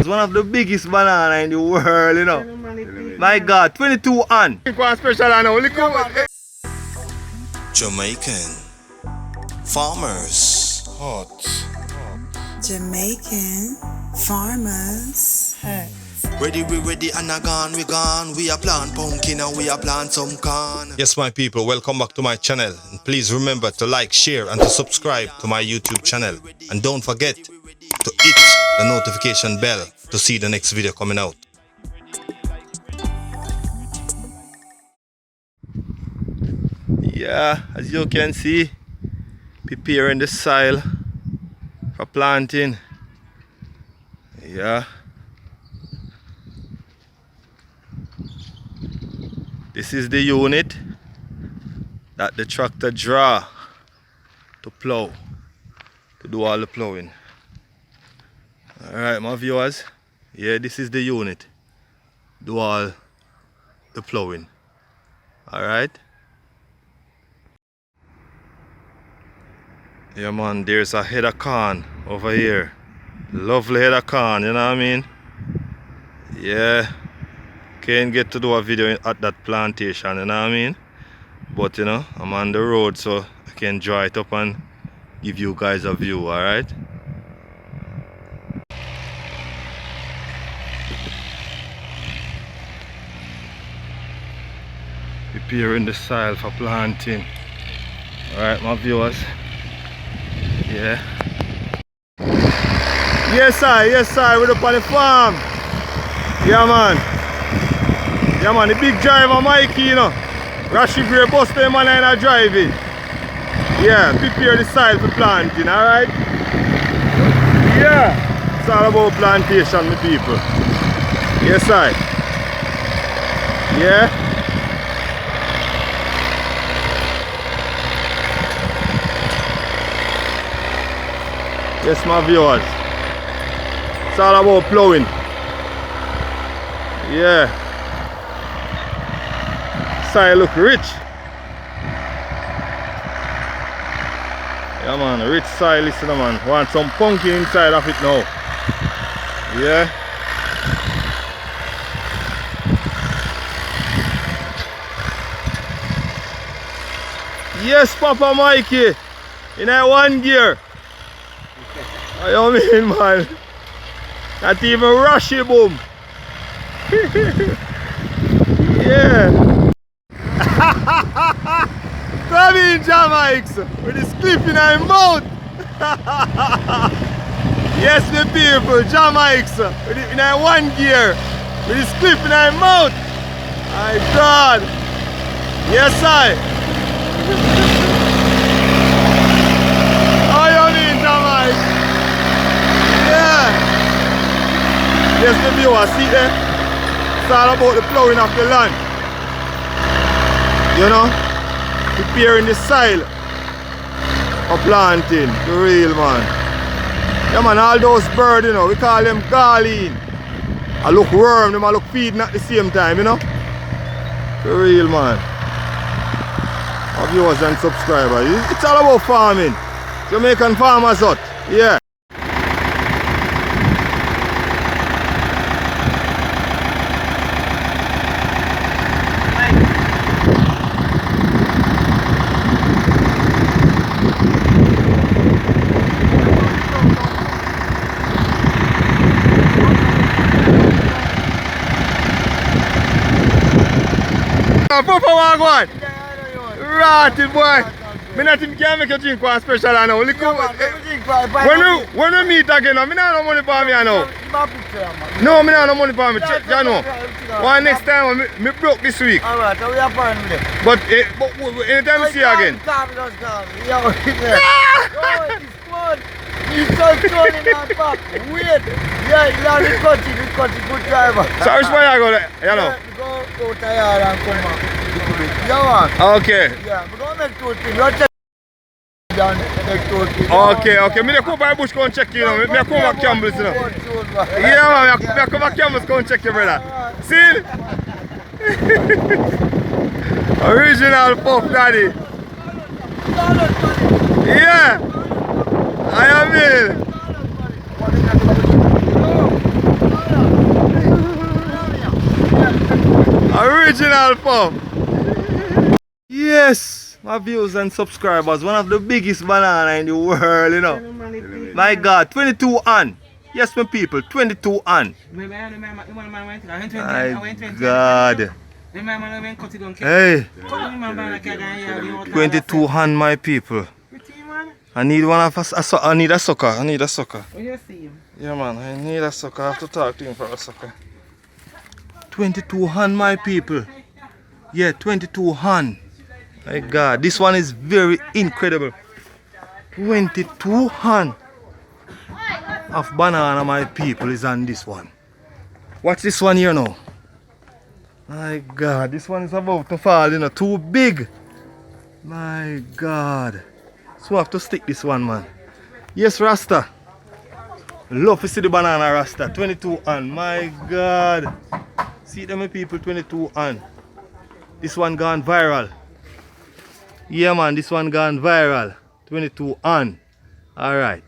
was one of the biggest banana in the world, you know. My God, 22 on. Special, I know. Jamaican Farmers Hut. Jamaican Farmers Hut. Ready, we ready, and we gone. We are plant pumpkin and we are plant some corn. Yes, my people, welcome back to my channel. And please remember to like, share, and to subscribe to my YouTube channel. And don't forget to hit the notification bell to see the next video coming out. Yeah, as you can see, preparing the soil for planting. Yeah. This is the unit that the tractor draw to plow, to do all the plowing. Alright, my viewers, yeah, this is the unit, do all the plowing. Alright. Yeah man, there's a head of corn over here. Lovely head of corn, you know what I mean? Yeah. Can't get to do a video at that plantation, you know what I mean? But you know, I'm on the road so I can draw it up and give you guys a view, alright? Preparing the soil for planting. Alright, my viewers. Yeah. Yes sir, we're up on the farm. Yeah man. Yeah man, the big driver Mikey, you know. Rashi Gray bus them man and driving. Yeah, prepare the soil for planting, alright? Yeah. It's all about plantation, my people. Yes sir. Yeah. Yes my viewers. It's all about plowing. Yeah. Soil look rich. Yeah man, rich soil, listen man. Want some pumpkin inside of it now. Yeah. Yes Papa Mikey. In a one gear. What you mean man? Not even rushy boom. Yeah. Come in Jamaica with this clip in our mouth. Yes the people, Jamaica with it in our one gear with this clip in our mouth. My God. Yes I. How you mean Jamaica? Yeah. Yes the viewers, see there? It's all about the plowing of the land. You know, preparing the soil for planting, the real man. Yeah man, all those birds, you know, we call them garline. I look worm, them I look feeding at the same time, you know. The real man. Our viewers and subscribers, it's all about farming. Jamaican Farmers Hut, yeah. Puffo wagwan! Ratty boy! Me not even can make you drink one special I know. When we meet again, I don't have no money for me I know. No, I don't have no money for me, you know. One next time, me broke this week. Alright, so we are fine with it. But anytime we see you again. He's so strong in our back. Wait. Yeah, he's on the cut, good driver. So which way you go there, you know? Go to yard and come back. Yeah man. Okay. Yeah, we're going to make two things. You're checking. Okay. Me come by bush go and check you know. Me come back Campbell's you know. Yeah man, me come back Campbell's go and check you brother. See? Original Puff Daddy. Yeah. I am in. Original puff. Yes, my viewers and subscribers, one of the biggest banana in the world, you know. My God, 22 on. Yes, my people, 22 on. My God. Hey, 22 on, my people. I need one of us. I need a sucker. I need a sucker. Yeah, man, I need a sucker. I have to talk to him for a sucker. 22 hand, my people. Yeah, 22 hand. My God, this one is very incredible. 22 hand of banana, my people, is on this one. Watch this one here now. My God, this one is about to fall, you know, too big. My God. So I have to stick this one, man. Yes, Rasta. Love to see the banana Rasta. 22 on. My God. See them, my people, 22 on. This one gone viral. Yeah, man, this one gone viral. 22 on. Alright.